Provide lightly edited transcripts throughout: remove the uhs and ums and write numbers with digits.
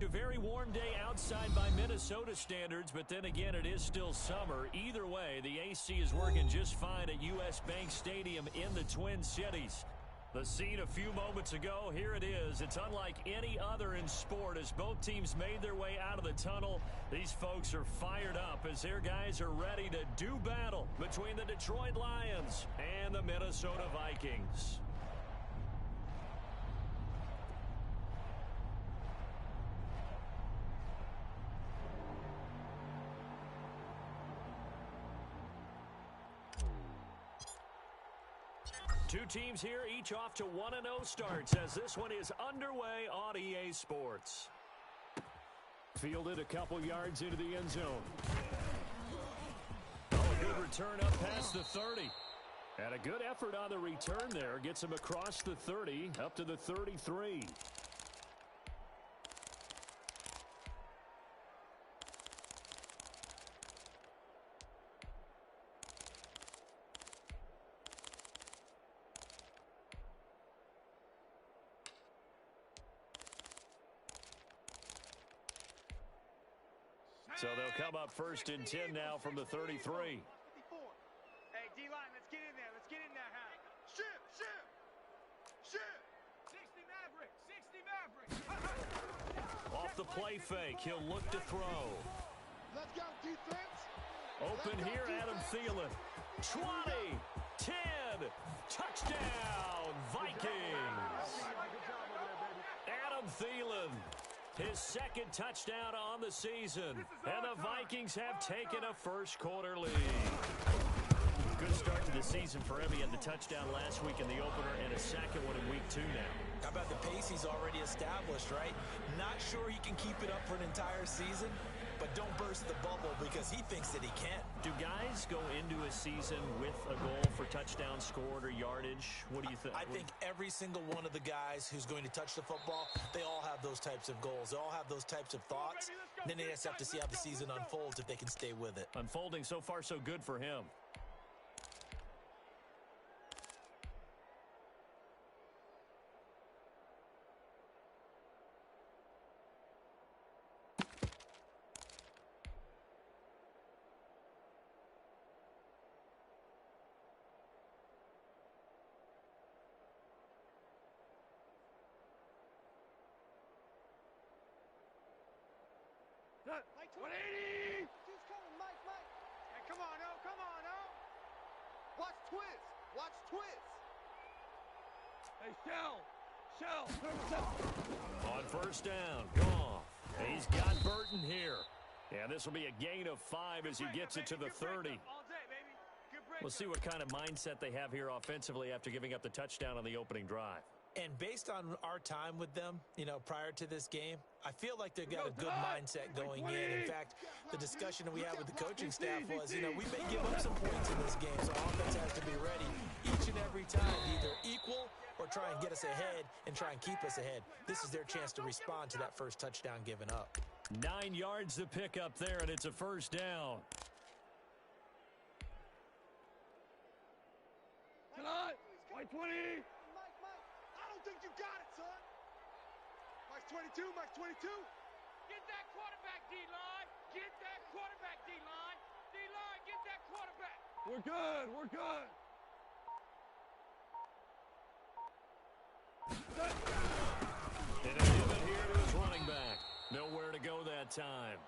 A very warm day outside by Minnesota standards, but then again, it is still summer. Either way, the AC is working just fine at US Bank Stadium in the Twin Cities. The scene a few moments ago, here it is. It's unlike any other in sport as both teams made their way out of the tunnel. These folks are fired up as their guys are ready to do battle between the Detroit Lions and the Minnesota Vikings. Two teams here, each off to 1-0 starts as this one is underway on EA Sports. Fielded a couple yards into the end zone. Oh, a good return up past the 30. And a good effort on the return there. Gets him across the 30, up to the 33. So they'll come up first and 10 now from the 33. Hey, D-line, let's get in there. Let's get in there, huh? Shoot! 60 Mavericks! Off the play fake, he'll look to throw. Let's go, defense! Open here, Adam Thielen. 20, 10, touchdown, Vikings! Adam Thielen. His second touchdown on the season. And the Vikings have taken a first quarter lead. Good start to the season for him. He had the touchdown last week in the opener and a second one in week 2 now. How about the pace he's already established, right? Not sure he can keep it up for an entire season, but don't burst the bubble because he thinks that he can. Do guys go into a season with a goal for touchdown scored or yardage? What do you think? I think every single one of the guys who's going to touch the football, they all have those types of goals. They all have those types of thoughts. Then they just have to see how the season unfolds if they can stay with it. Unfolding so far so good for him. Mike, 180! He's coming, Mike. Hey, come on, oh! Watch twist! Hey, Shell! On first down, Goff. He's got Burton here. And this will be a gain of 5 as he gets it to the 30. All day, baby. Good break. We'll see what kind of mindset they have here offensively after giving up the touchdown on the opening drive. And based on our time with them, prior to this game, I feel like they've got a good mindset going in. In fact, the discussion we had with the coaching staff was, we may give up some points in this game, so offense has to be ready each and every time, either equal or try and get us ahead and try and keep us ahead. This is their chance to respond to that first touchdown given up. 9 yards to pick up there, and it's a first down. Tonight, Mike 20! I don't think you got it, son! Mike 22! Get that quarterback, D-line! Get that quarterback, D-line! D-line, get that quarterback! We're good! And a pivot here to his running back. Nowhere to go that time.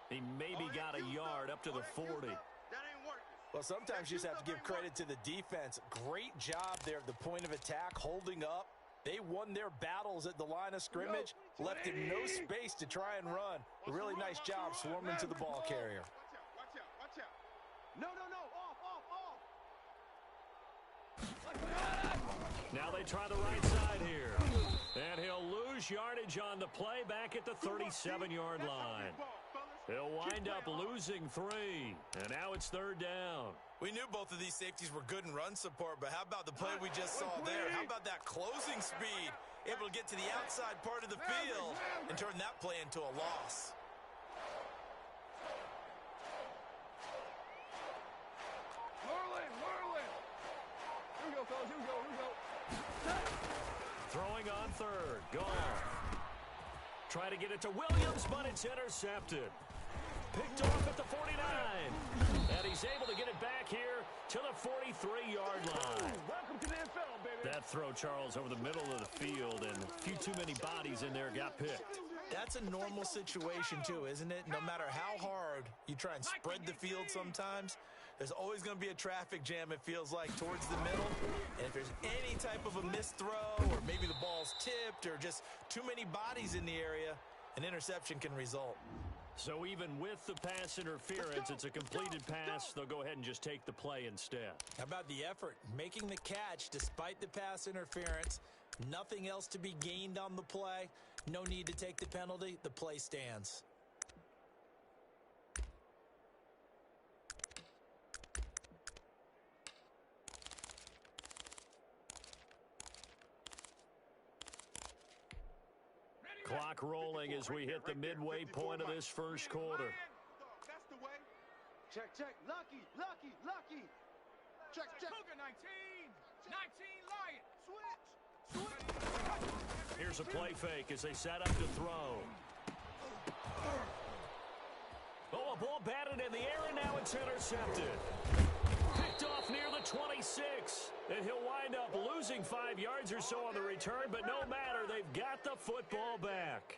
He maybe got a yard up to the 40. That ain't working. Well, sometimes you just have to give credit to the defense. Great job there at the point of attack, holding up. They won their battles at the line of scrimmage, left him no space to try and run. A really nice job swarming to the ball carrier. Watch out. No, off. Now they try the right side here. And he'll lose yardage on the play back at the 37-yard line. He'll wind up losing 3. And now it's third down. We knew both of these safeties were good in run support, but how about the play we just saw there? How about that closing speed? Able to get to the outside part of the field and turn that play into a loss. Merlin! Here we go, fellas, here we go. Throwing on third. Gone. Try to get it to Williams, but it's intercepted. Picked off at the 49. And he's able to get it back here to the 43-yard line. Welcome to the NFL, baby. That throw, Charles, over the middle of the field, and a few too many bodies in there got picked. That's a normal situation, too, isn't it? No matter how hard you try and spread the field sometimes, there's always going to be a traffic jam, it feels like, towards the middle. And if there's any type of a missed throw, or maybe the ball's tipped, or just too many bodies in the area, an interception can result. So even with the pass interference, it's a completed pass. They'll go ahead and just take the play instead. How about the effort? Making the catch despite the pass interference. Nothing else to be gained on the play. No need to take the penalty. The play stands. Clock rolling as we hit the midway point of this first quarter. That's the way. Check, check. Lucky, lucky, lucky. Check, check. Cougar 19. 19 Lion. Switch. Switch. Here's a play fake as they set up to throw. Oh, a ball batted in the air, and now it's intercepted. Picked off near the 26. And he'll wind up losing 5 yards or so on the return, but no matter, they've got the football back.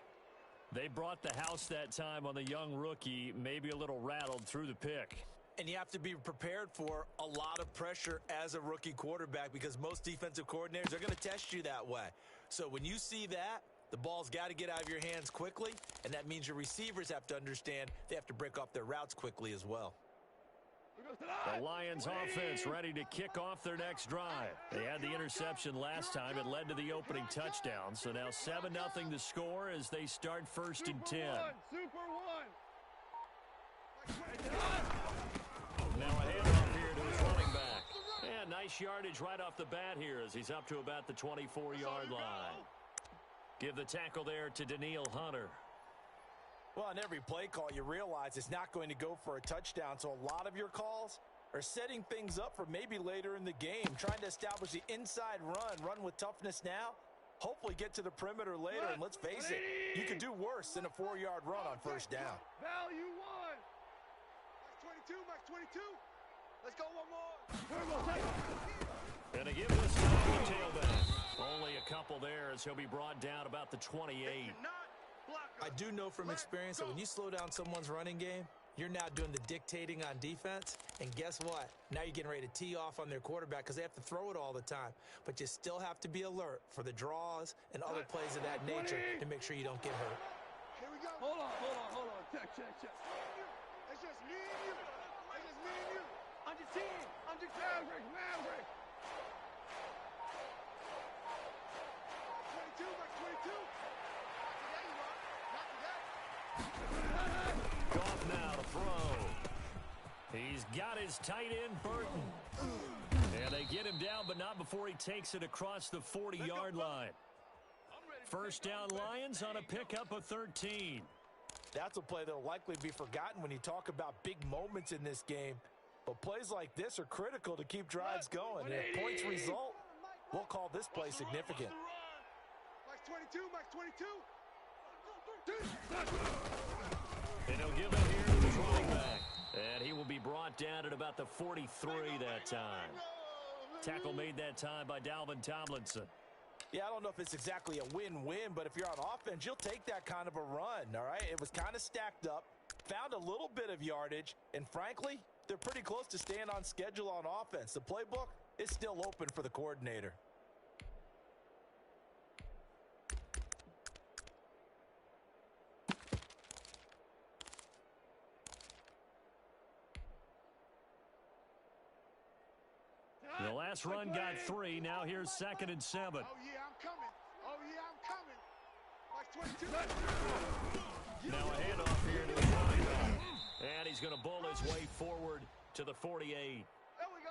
They brought the house that time on the young rookie, maybe a little rattled through the pick. And you have to be prepared for a lot of pressure as a rookie quarterback because most defensive coordinators are going to test you that way. So when you see that, the ball's got to get out of your hands quickly, and that means your receivers have to understand they have to break off their routes quickly as well. The Lions offense ready to kick off their next drive. They had the interception last time. It led to the opening touchdown. So now 7-0 to score as they start 1st and 10. Super one. Now a handoff here to his running back. And nice yardage right off the bat here as he's up to about the 24-yard line. Give the tackle there to Daniil Hunter. Well, on every play call, you realize it's not going to go for a touchdown, so a lot of your calls are setting things up for maybe later in the game, trying to establish the inside run with toughness now, hopefully get to the perimeter later, and let's face it, you could do worse than a 4-yard run on first down. Value one. Max 22. Let's go one more. And to give this time the tailback. Only a couple there as he'll be brought down about the 28. I do know from experience that when you slow down someone's running game, you're now doing the dictating on defense. And guess what? Now you're getting ready to tee off on their quarterback because they have to throw it all the time. But you still have to be alert for the draws and other plays of that nature to make sure you don't get hurt. Here we go. Hold on. Check. It's just me and you. It's just me and you. Under 10. Under 10. Maverick. 22, Max 22. Goff now to throw. He's got his tight end, Burton. And they get him down, but not before he takes it across the 40-yard line. First down, Lions on a pickup of 13. That's a play that will likely be forgotten when you talk about big moments in this game. But plays like this are critical to keep drives going. And if points result, we'll call this play significant. Max 22, Max 22. And he'll give it here to his running back. And he will be brought down at about the 43 that time. Tackle made that time by Dalvin Tomlinson. Yeah, I don't know if it's exactly a win-win, but if you're on offense, you'll take that kind of a run, all right? It was kind of stacked up, found a little bit of yardage, and frankly, they're pretty close to staying on schedule on offense. The playbook is still open for the coordinator. The last run got 3. Now here's 2nd and 7. Oh, yeah, I'm coming. Oh, yeah, I'm coming. Max 22. Now a handoff here to the running back. And he's going to bull his way forward to the 48. There we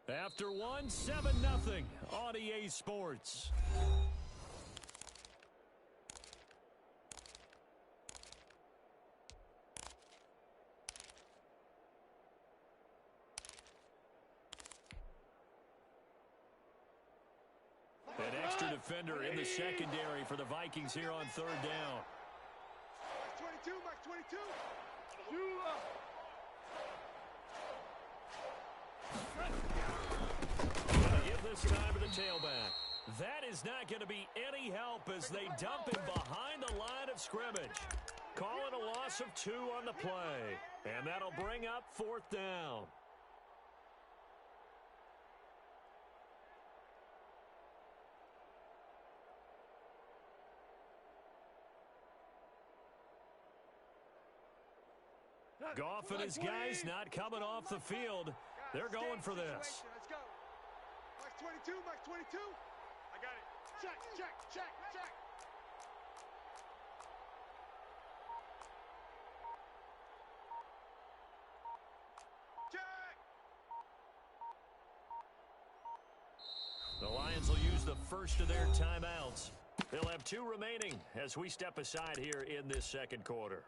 go. After one, 7-0 on EA Sports. defender in the secondary for the Vikings here on third down. Max 22, Max 22. Gonna give this time to the tailback. That is not going to be any help as they dump him behind the line of scrimmage. Calling a loss of 2 on the play. And that'll bring up fourth down. Goff and his guys not coming off the field. They're going for this. Let's go. Max 22, Max 22. I got it. Check, check, check, check. Check. The Lions will use the first of their timeouts. They'll have 2 remaining as we step aside here in this second quarter.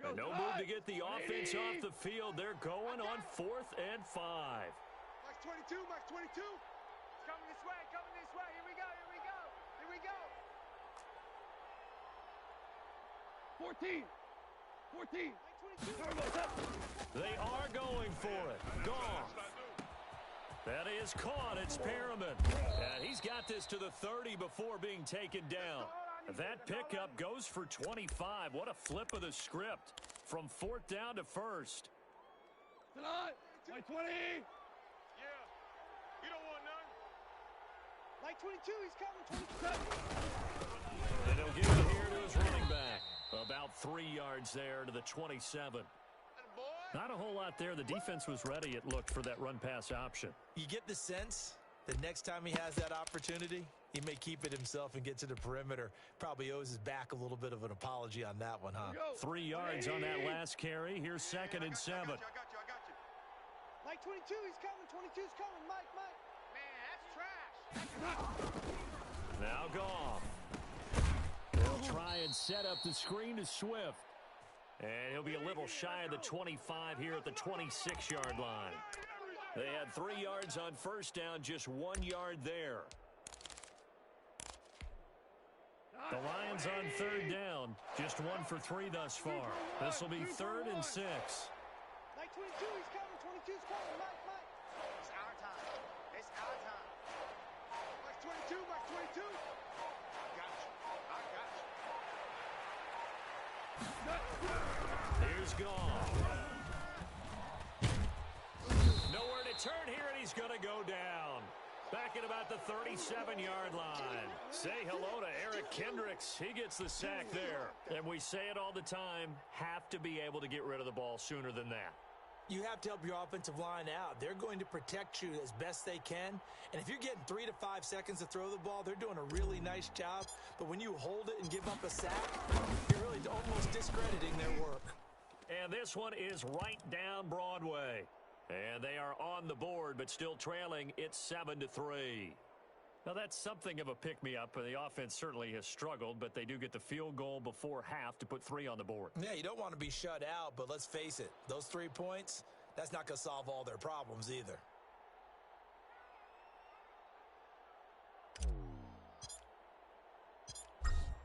And no move to get the offense off the field. They're going on 4th and 5. Max 22, Max 22. It's coming this way, coming this way. Here we go, here we go, here we go. 14. 14. They are going for it. Goff. That is caught. It's Perriman. And he's got this to the 30 before being taken down. That pickup goes for 25. What a flip of the script from 4th down to 1st. Tonight, like 20. Yeah. You don't want none. Like 22, he's coming. 27. And he'll give it here to his running back. About 3 yards there to the 27. Not a whole lot there. The defense was ready, it looked, for that run-pass option. You get the sense that next time he has that opportunity, he may keep it himself and get to the perimeter. Probably owes his back a little bit of an apology on that one, huh? 3 yards on that last carry. Here's 2nd and 7. I got you. Mike 22, he's coming. 22's coming. Mike. Man, that's trash. Now Goff. They'll try and set up the screen to Swift. And he'll be a little shy of the 25 here at the 26-yard line. They had 3 yards on first down, just 1 yard there. The Lions on third down, just 1 for 3 thus far. This will be 3rd and 6. Mike 22, he's coming. 22's coming. Mike. It's our time. It's our time. Mike 22, Mike 22. Here's Goff. Nowhere to turn here, and he's going to go down. Back at about the 37-yard line. Say hello to Eric Kendricks. He gets the sack there. And we say it all the time, have to be able to get rid of the ball sooner than that. You have to help your offensive line out. They're going to protect you as best they can. And if you're getting 3 to 5 seconds to throw the ball, they're doing a really nice job. But when you hold it and give up a sack, you're really almost discrediting their work. And this one is right down Broadway. And they are on the board, but still trailing. It's 7-3. Now, that's something of a pick-me-up. The offense certainly has struggled, but they do get the field goal before half to put 3 on the board. Yeah, you don't want to be shut out, but let's face it. Those 3 points, that's not going to solve all their problems either.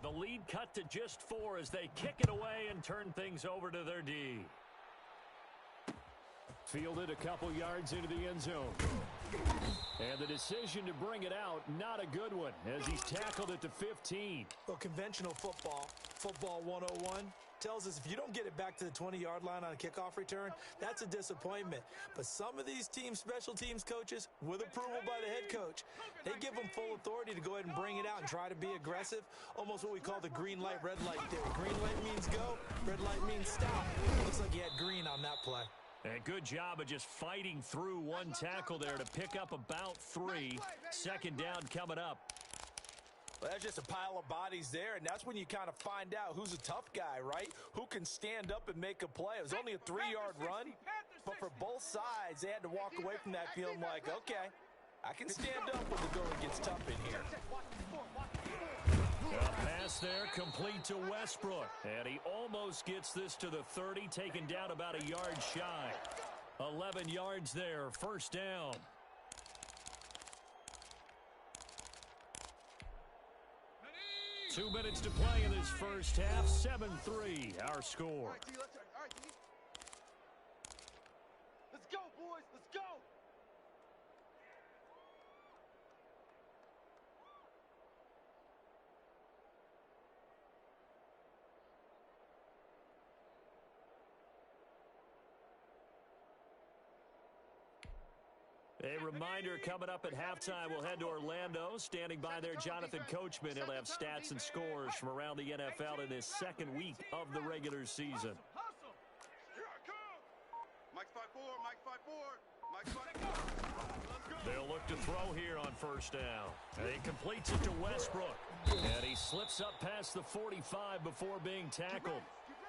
The lead cut to just 4 as they kick it away and turn things over to their D. Fielded a couple yards into the end zone. And the decision to bring it out, not a good one, as he's tackled it to 15. Well, conventional football 101, tells us if you don't get it back to the 20-yard line on a kickoff return, that's a disappointment. But some of these special teams coaches, with approval by the head coach, they give them full authority to go ahead and bring it out and try to be aggressive, almost what we call the green light, red light theory. Green light means go, red light means stop. Looks like he had green on that play. And good job of just fighting through one tackle there to pick up about 3. 2nd down coming up. Well, that's just a pile of bodies there, and that's when you kind of find out who's a tough guy, right? Who can stand up and make a play. It was only a 3-yard run, but for both sides, they had to walk away from that feeling like, okay, I can stand up when the going gets tough in here. A pass there complete to Westbrook. And he almost gets this to the 30, taken down about a yard shy. 11 yards there, first down. Ready? 2 minutes to play in this first half. 7-3, our score. All right, D, let's turn. All right, D. Let's go, boys. Let's go. A reminder coming up at halftime, we'll head to Orlando. Standing by there, Jonathan Coachman. He'll have stats and scores from around the NFL in his second week of the regular season. Hustle. Here I come. Mike's 5'4", Mike's 5'4", Mike's 5'4". They'll look to throw here on first down. And he completes it to Westbrook. And he slips up past the 45 before being tackled.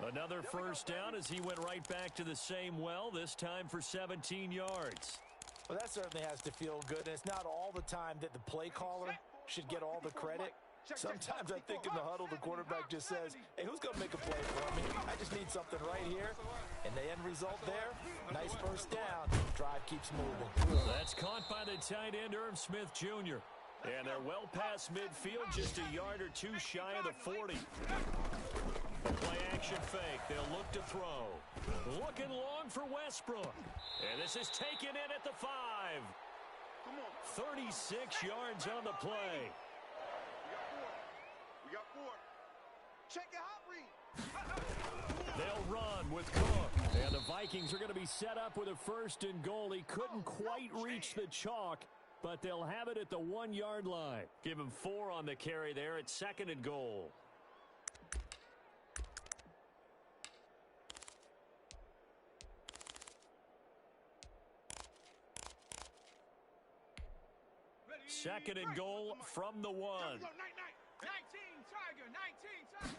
Another first down as he went right back to the same well, this time for 17 yards. Well, that certainly has to feel good, and it's not all the time that the play caller should get all the credit. Sometimes I think in the huddle, the quarterback just says, hey, who's going to make a play for me? I just need something right here. And the end result there, nice first down. Drive keeps moving. That's caught by the tight end, Irv Smith Jr. And they're well past midfield, just a yard or two shy of the 40. The play action fake. They'll look to throw. Looking long for Westbrook. And this is taken in at the 5. Come on. 36 yards on the play. We got four. Check your hot read. They'll run with Cook. And the Vikings are going to be set up with a first and goal. He couldn't quite reach the chalk, but they'll have it at the 1 yard line. Give him 4 on the carry there at second and goal. Second and goal from the 1. 19, Tiger, 19, Tiger.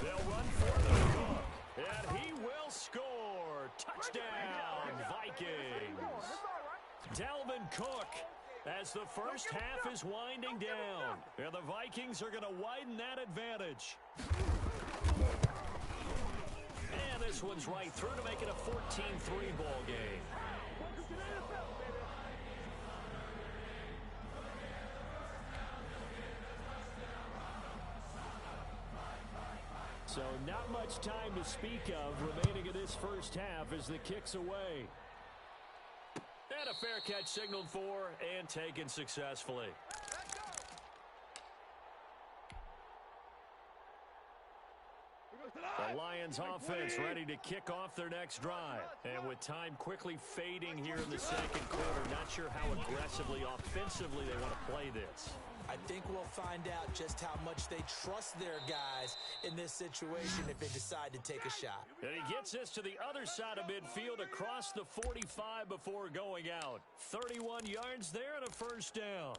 They'll run for the Cook, and he will score. Touchdown, Vikings. Dalvin Cook, as the first half is winding down. And the Vikings are going to widen that advantage. And this one's right through to make it a 14-3 ball game. So not much time to speak of remaining in this first half as the kick's away. And a fair catch signaled for and taken successfully. The Lions offense ready to kick off their next drive. And with time quickly fading here in the second quarter, not sure how aggressively, offensively they want to play this. I think we'll find out just how much they trust their guys in this situation if they decide to take a shot. And he gets this to the other side of midfield across the 45 before going out. 31 yards there and a first down.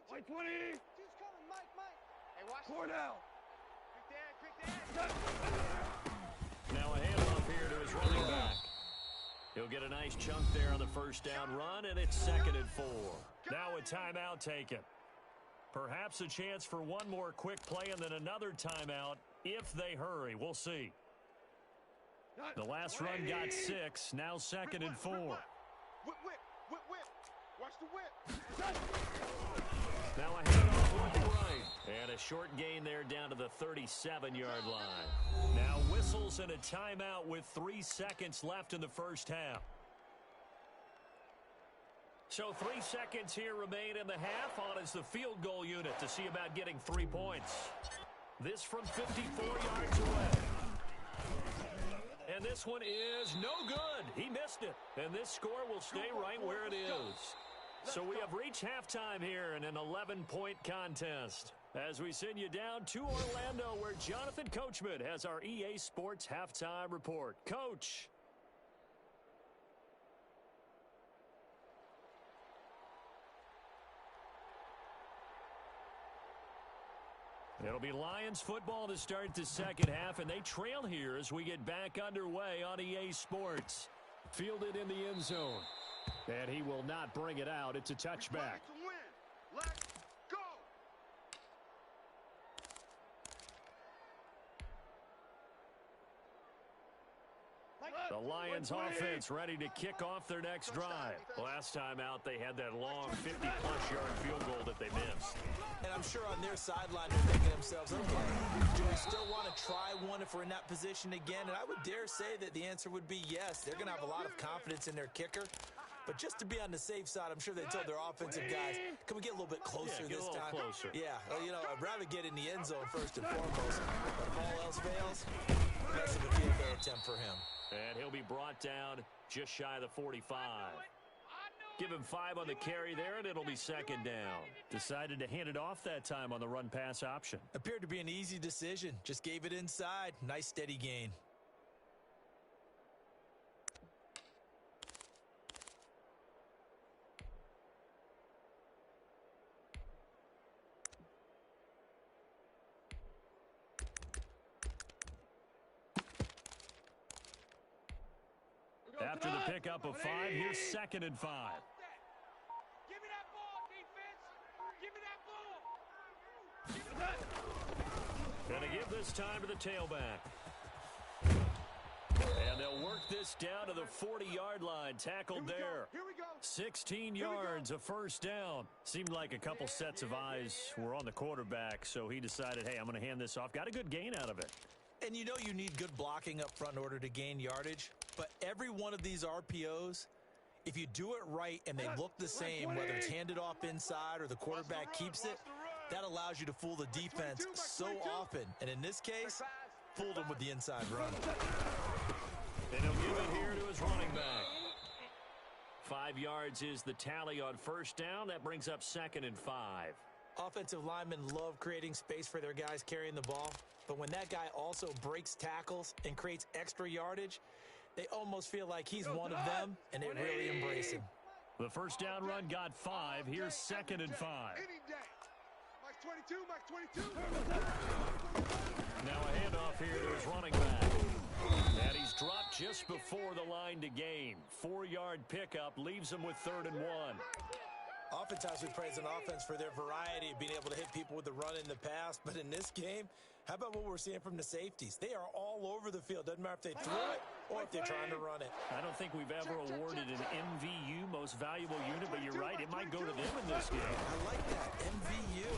White 20. Two's coming, Mike. Hey, watch 4 down. Quick dad. Now a handoff here to his running back. He'll get a nice chunk there on the first down run, and it's 2nd and 4. Now a timeout taken. Perhaps a chance for one more quick play and then another timeout if they hurry. We'll see. The last run got 6. Now 2nd and 4. Whip. Watch the whip. Now a handoff left to right. And a short gain there down to the 37-yard line. Now whistles and a timeout with 3 seconds left in the first half. So 3 seconds here remain in the half. On is the field goal unit to see about getting 3 points. This from 54 yards away. And this one is no good. He missed it. And this score will stay right where it is. So we have reached halftime here in an 11-point contest. As we send you down to Orlando, where Jonathan Coachman has our EA Sports Halftime Report. Coach. It'll be Lions football to start the second half, and they trail here as we get back underway on EA Sports. Fielded in the end zone. And he will not bring it out. It's a touchback. Let's go. The Lions offense ready to kick off their next drive. Last time out, they had that long 50-plus yard field goal that they missed. And I'm sure on their sideline they're thinking to themselves, okay, do we still want to try one if we're in that position again? And I would dare say that the answer would be yes. They're going to have a lot of confidence in their kicker. But just to be on the safe side, I'm sure they told their offensive guys, can we get a little bit closer this time? Closer. Yeah, well, you know, I'd rather get in the end zone first and foremost. But if all else fails, less of a field goal attempt for him. And he'll be brought down just shy of the 45. Give him 5 on the carry there, and it'll be second down. Decided to hand it off that time on the run-pass option. Appeared to be an easy decision. Just gave it inside. Nice steady gain. After the pickup of 5, here's 2nd and 5. Give me that ball, defense. Give me that ball. Give me that. Gonna give this time to the tailback. And they'll work this down to the 40-yard line. Tackled there. Here we go. 16 yards, a first down. Seemed like a couple sets of eyes were on the quarterback, so he decided, hey, I'm going to hand this off. Got a good gain out of it. And you know you need good blocking up front in order to gain yardage. But every one of these RPOs, if you do it right and they look the same, whether it's handed off inside or the quarterback keeps it, that allows you to fool the defense so often. And in this case, fooled him with the inside run. And he'll give it here to his running back. 5 yards is the tally on first down. That brings up 2nd and 5. Offensive linemen love creating space for their guys carrying the ball. But when that guy also breaks tackles and creates extra yardage, they almost feel like he's one of them, and they really embrace him. The first down run got 5. Here's 2nd and 5. Mike 22, Mike 22. Now a handoff here to his running back. And he's dropped just before the line to gain. 4-yard pickup leaves him with 3rd and 1. Oftentimes we praise an offense for their variety of being able to hit people with the run in the past. But in this game, how about what we're seeing from the safeties? They are all over the field. Doesn't matter if they threw it or if they're trying to run it. I don't think we've ever awarded an MVU, most valuable unit, but you're right, it might go to them in this game. I like that, MVU.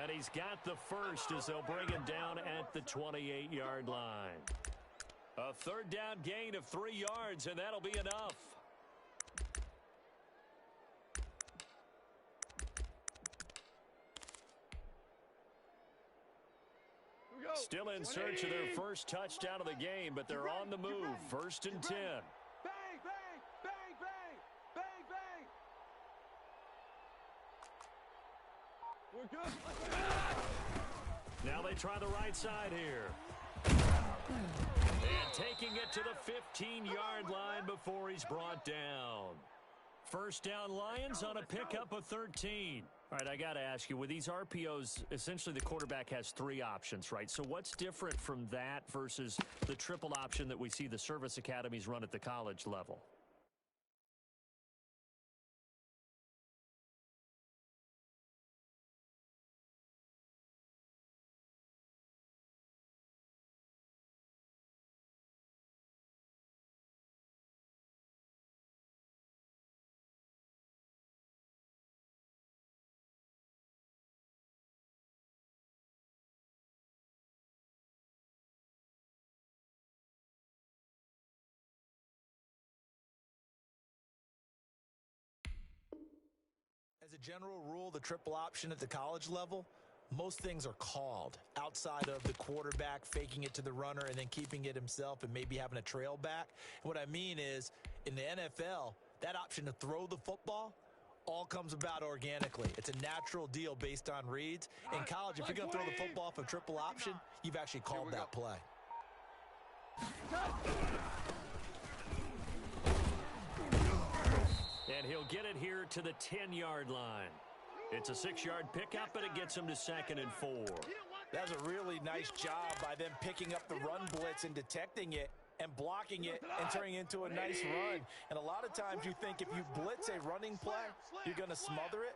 And he's got the first as they'll bring him down at the 28-yard line. A 3rd down gain of 3 yards, and that'll be enough. Still in search of their first touchdown of the game, but they're on the move. 1st and 10. Bang, bang, bang, bang, bang, bang. We're good. Now they try the right side here. And taking it to the 15-yard line before he's brought down. First down Lions on a pickup of 13. All right, I got to ask you, with these RPOs, essentially the quarterback has 3 options, right? So what's different from that versus the triple option that we see the service academies run at the college level? As a general rule, the triple option at the college level, most things are called outside of the quarterback faking it to the runner and then keeping it himself and maybe having a trail back. And what I mean is, in the NFL, that option to throw the football all comes about organically. It's a natural deal based on reads. In college, if you're going to throw the football for triple option, you've actually called that play. And he'll get it here to the 10-yard line. It's a 6-yard pickup, and it gets him to 2nd and 4. That's a really nice job by them picking up the run blitz and detecting it. and blocking it and turning it into a nice run. And a lot of times you think if you blitz a running play, you're going to smother it.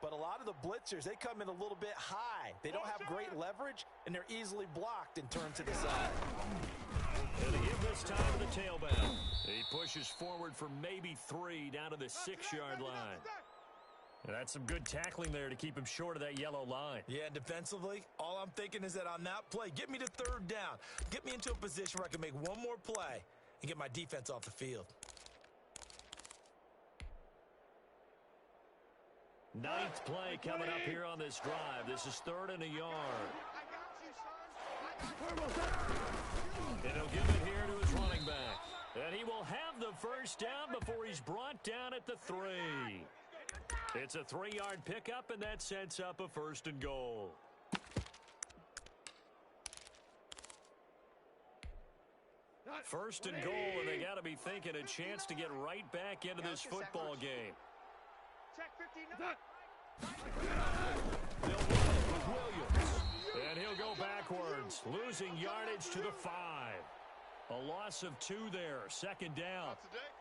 But a lot of the blitzers, they come in a little bit high. They don't have great leverage, and they're easily blocked and turned to the side. And to give this time to the tailback. He pushes forward for maybe 3 down to the 6-yard line. And that's some good tackling there to keep him short of that yellow line. Yeah, and defensively, all I'm thinking is that on that play, get me to 3rd down. Get me into a position where I can make one more play and get my defense off the field. 9th play coming up here on this drive. This is 3rd and a yard. And he'll give it here to his running back. And he will have the first down before he's brought down at the 3. It's a 3-yard pickup, and that sets up a 1st and goal. First and goal, and they got to be thinking a chance to get right back into this football game. They'll run it with Williams. And he'll go backwards, losing yardage to the 5. A loss of 2 there, 2nd down. Not today.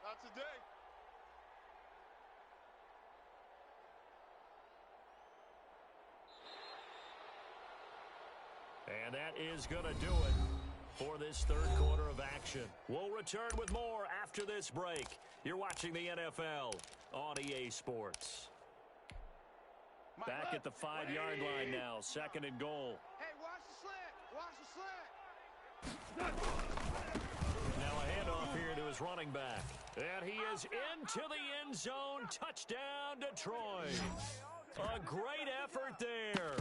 Not today. And that is going to do it for this 3rd quarter of action. We'll return with more after this break. You're watching the NFL on EA Sports. Back at the 5-yard line now, 2nd and goal. Hey, watch the slant. Watch the slant. Now a handoff here to his running back. And he is into the end zone. Touchdown, Detroit. A great effort there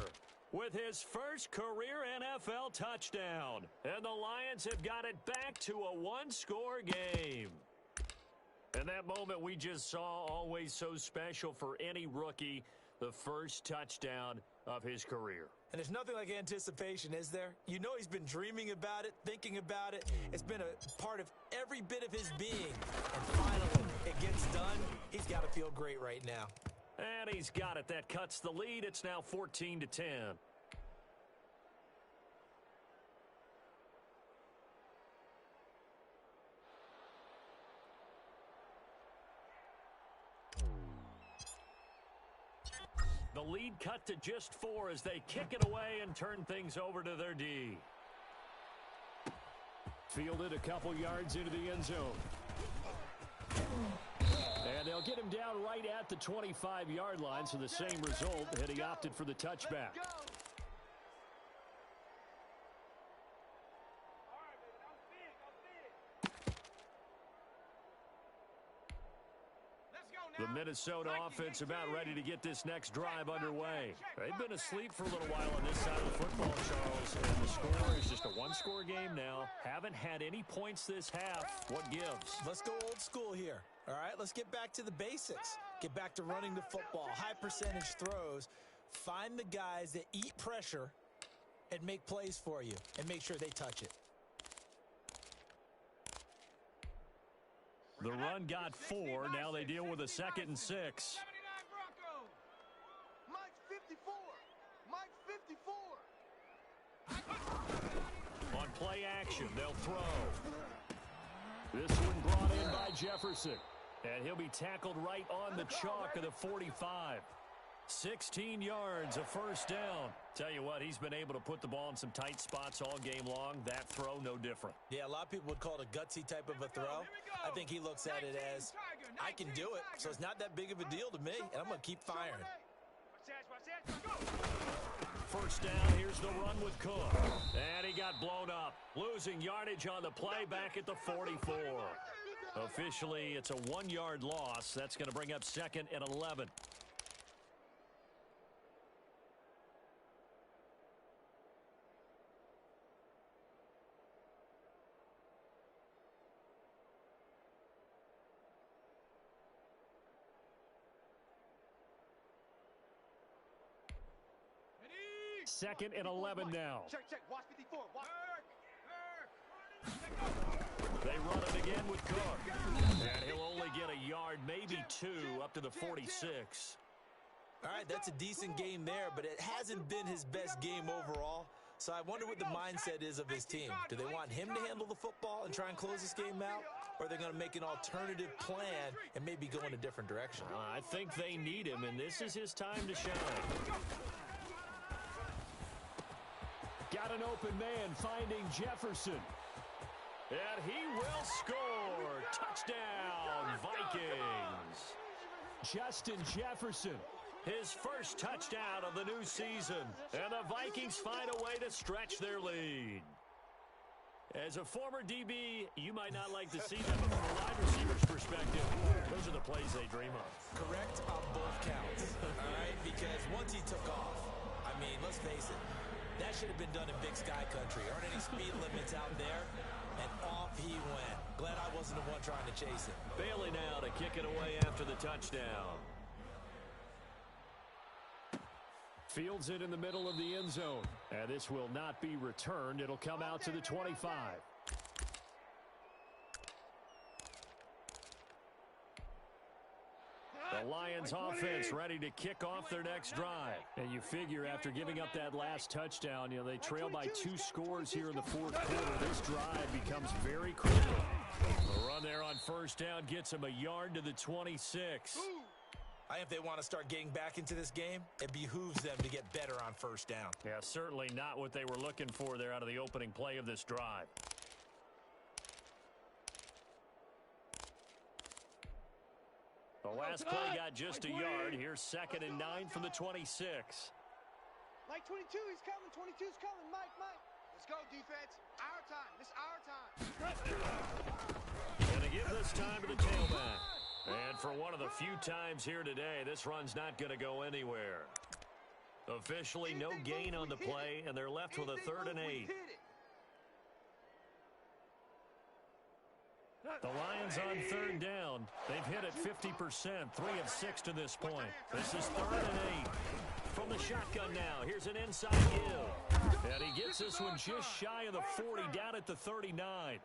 with his first career NFL touchdown. And the Lions have got it back to a 1-score game. And that moment we just saw, always so special for any rookie, the first touchdown of his career. And there's nothing like anticipation, is there? You know he's been dreaming about it, thinking about it. It's been a part of every bit of his being. And finally, it gets done. He's got to feel great right now. And he's got it. That cuts the lead. It's now 14-10. The lead cut to just 4 as they kick it away and turn things over to their D. Fielded a couple yards into the end zone. And they'll get him down right at the 25-yard line, so the same result, and he opted for the touchback. The Minnesota offense about ready to get this next drive underway. They've been asleep for a little while on this side of the football, Charles, and the score is just a 1-score game now. Haven't had any points this half. What gives? Let's go old school here. All right, let's get back to the basics. Get back to running the football, high percentage throws. Find the guys that eat pressure and make plays for you and make sure they touch it. The run got 4. Now they deal with a 2nd and 6. Mike 54. Mike 54. On play action, they'll throw. This one brought in by Jefferson. And he'll be tackled right on the chalk of the 45. 16 yards, a 1st down. Tell you what, he's been able to put the ball in some tight spots all game long. That throw, no different. Yeah, a lot of people would call it a gutsy type of a throw. I think he looks at it as, I can do it, so it's not that big of a deal to me, and I'm going to keep firing. 1st down, here's the run with Cook. And he got blown up. Losing yardage on the play back at the 44. Officially, it's a 1-yard loss. That's going to bring up 2nd and 11. Second and 11 now. Check. Watch 54. Watch. They run it again with Cook. And he'll only get a yard, maybe 2, up to the 46. All right, that's a decent game there, but it hasn't been his best game overall. So I wonder what the mindset is of his team. Do they want him to handle the football and try and close this game out? Or are they going to make an alternative plan and maybe go in a different direction? I think they need him, and this is his time to shine. Got an open man finding Jefferson. And he will score. Touchdown, Vikings. Justin Jefferson, his first touchdown of the new season. And the Vikings find a way to stretch their lead. As a former DB, you might not like to see them, but from a wide receiver's perspective, those are the plays they dream of. Correct on both counts, all right? Because once he took off, I mean, let's face it, that should have been done in Big Sky Country. Aren't any speed limits out there? And off he went. Glad I wasn't the one trying to chase him. Bailey now to kick it away after the touchdown. Fields it in the middle of the end zone. And this will not be returned. It'll come out to the 25. The Lions offense ready to kick off their next drive. And you figure after giving up that last touchdown, you know, they trail by 2 scores here in the fourth quarter. This drive becomes very critical. The run there on first down gets him a yard to the 26. I think if they want to start getting back into this game, it behooves them to get better on first down. Yeah, certainly not what they were looking for there out of the opening play of this drive. The last play got just a yard. Here's 2nd and 9 from the 26. Mike 22, he's coming. 22's coming. Mike. Let's go, defense. Our time. This is our time. Gonna give this time to the tailback. And for one of the few times here today, this run's not going to go anywhere. Officially no gain on the play, and they're left with a 3rd and 8. The Lions on 3rd down. They've hit it 50%, 3 of 6 to this point. This is 3rd and 8. From the shotgun now, here's an inside give. And he gets this one just shy of the 40, down at the 39.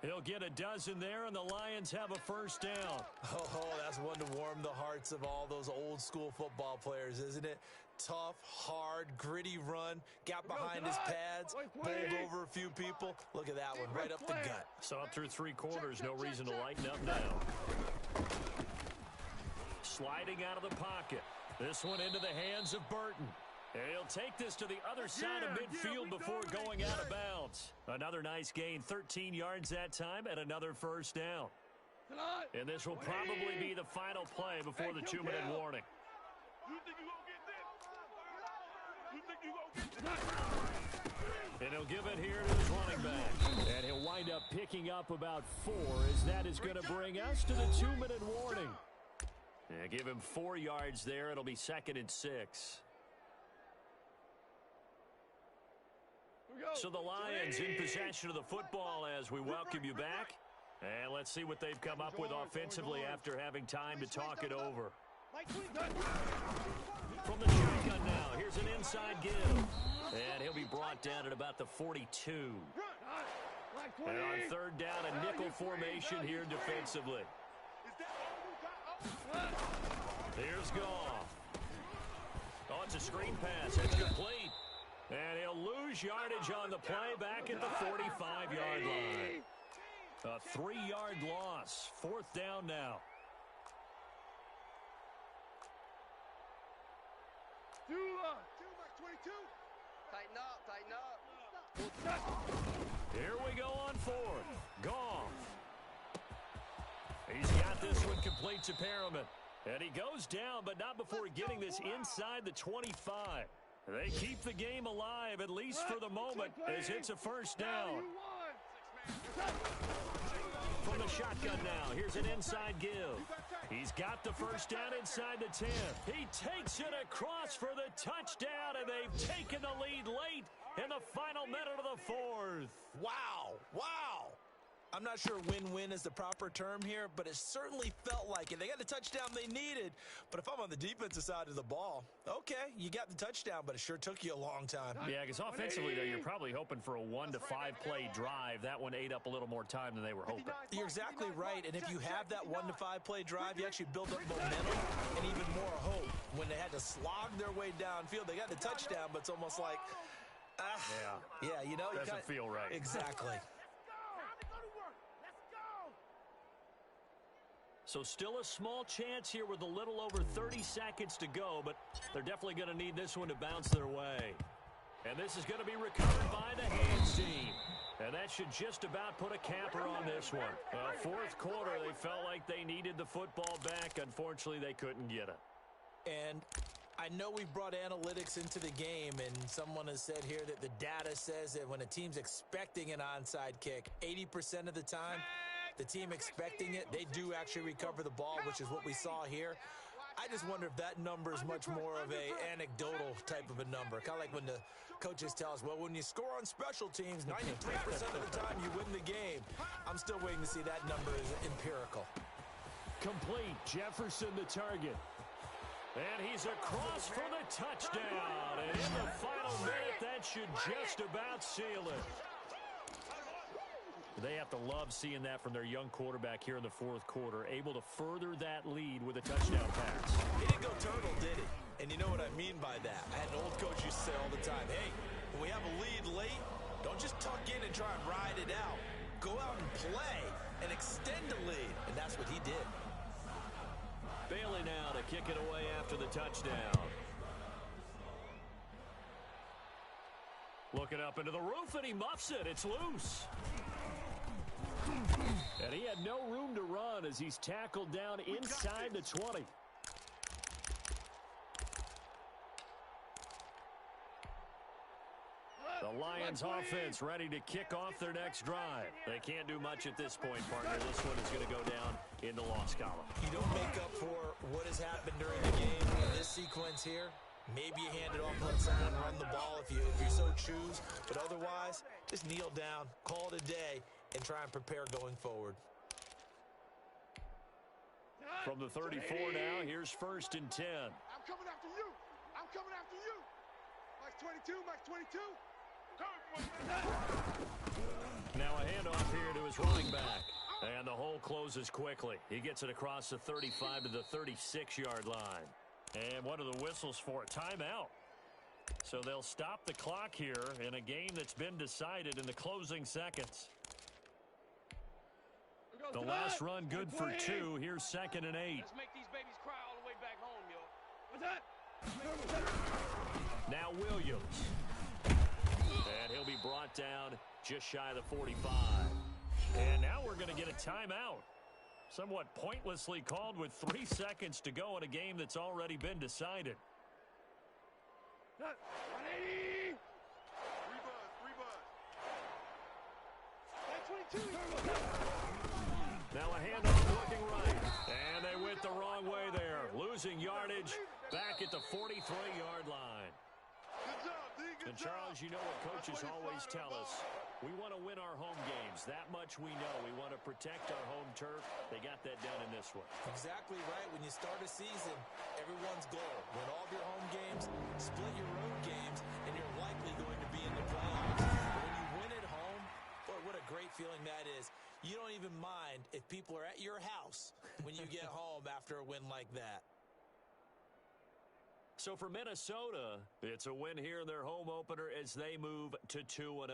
He'll get a dozen there, and the Lions have a first down. Oh, that's one to warm the hearts of all those old-school football players, isn't it? Tough, hard, gritty run. Got behind his pads, bowled over a few people. Look at that one, right up the gut. Saw it through 3 quarters, no reason to lighten up now. Sliding out of the pocket. This one into the hands of Burton. And he'll take this to the other side of midfield before going out of bounds. Another nice gain, 13 yards that time, and another first down. And this will probably be the final play before the 2-minute warning. And he'll give it here to his running back. And he'll wind up picking up about 4, as that is going to bring us to the 2-minute warning. Yeah, give him 4 yards there. It'll be 2nd and 6. So the Lions in possession of the football as we welcome you back. And let's see what they've come up with offensively after having time to talk it over. From the shotgun now, here's an inside give. And he'll be brought down at about the 42. And on 3rd down, a nickel formation here defensively. Here's Goff. Oh, it's a screen pass. It's complete. And he'll lose yardage on the play back at the 45-yard line. A 3-yard loss. 4th down now. Mike 22. Tighten up. Here we go on 4th. Goff. He's got this one complete to Perriman. And he goes down, but not before getting this inside the 25. They keep the game alive, at least for the moment, as it's a first down. From the shotgun now, here's an inside give. He's got the first down inside the 10. He takes it across for the touchdown, and they've taken the lead late in the final minute of the 4th. Wow. I'm not sure win-win is the proper term here, but it certainly felt like it. They got the touchdown they needed, but if I'm on the defensive side of the ball, okay, you got the touchdown, but it sure took you a long time. Yeah, because offensively, though, you're probably hoping for a 1 to 5 play drive. That one ate up a little more time than they were hoping. You're exactly right, and if you have that 1 to 5 play drive, you actually build up momentum and even more hope. When they had to slog their way downfield, they got the touchdown, but it's almost like, Yeah, you know. Doesn't feel right. Exactly. So still a small chance here with a little over 30 seconds to go, but they're definitely going to need this one to bounce their way. And this is going to be recovered by the hands team. And that should just about put a capper on this one. Fourth quarter, they felt like they needed the football back. Unfortunately, they couldn't get it. And I know we've brought analytics into the game, and someone has said here that the data says that when a team's expecting an onside kick, 80% of the time, the team expecting it, they do actually recover the ball, which is what we saw here. I just wonder if that number is much more of a anecdotal type of a number. Kind of like when the coaches tell us, well, when you score on special teams, 93% of the time you win the game. I'm still waiting to see that number is empirical. Complete. Jefferson the target. And he's across for the touchdown. And in the final minute, that should just about seal it. They have to love seeing that from their young quarterback here in the fourth quarter, able to further that lead with a touchdown pass. He didn't go turtle, did he? And you know what I mean by that. I had an old coach used to say all the time, hey, when we have a lead late, don't just tuck in and try and ride it out. Go out and play and extend the lead. And that's what he did. Bailey now to kick it away after the touchdown. Looking up into the roof, and he muffs it. It's loose. And he had no room to run as he's tackled down inside the 20. The Lions offense ready to kick off their next drive. They can't do much at this point, partner. This one is going to go down in the loss column. You don't make up for what has happened during the game in this sequence here. Maybe you hand it off and let someone run the ball if you so choose. But otherwise, just kneel down, call it a day, and try and prepare going forward. From the 34 now, here's first and 10. I'm coming after you. I'm coming after you. Mike 22, Mike 22. Now a handoff here to his running back. And the hole closes quickly. He gets it across the 35 to the 36-yard line. And what are the whistles for? Timeout. So they'll stop the clock here in a game that's been decided in the closing seconds. The last run good for 2. Here's 2nd and 8. Let's make these babies cry all the way back home, yo. What's that? Now Williams. And he'll be brought down just shy of the 45. And now we're going to get a timeout. Somewhat pointlessly called with 3 seconds to go in a game that's already been decided. 180. Rebuzz. 22. Now a handoff looking right. And they went the wrong way there. Losing yardage back at the 43-yard line. Good job, D. And Charles, you know what coaches always tell us. We want to win our home games. That much we know. We want to protect our home turf. They got that done in this one. Exactly right. When you start a season, everyone's goal. Win all of your home games, split your road games, and you're likely going to be in the playoffs. But when you win at home, boy, what a great feeling that is. You don't even mind if people are at your house when you get home after a win like that. So for Minnesota, it's a win here in their home opener as they move to 2-0.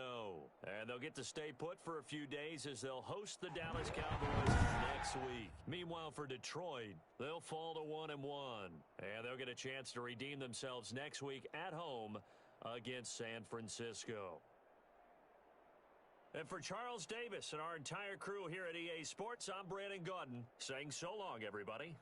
And they'll get to stay put for a few days as they'll host the Dallas Cowboys next week. Meanwhile, for Detroit, they'll fall to 1-1. And they'll get a chance to redeem themselves next week at home against San Francisco. And for Charles Davis and our entire crew here at EA Sports, I'm Brandon Gaudin saying so long, everybody.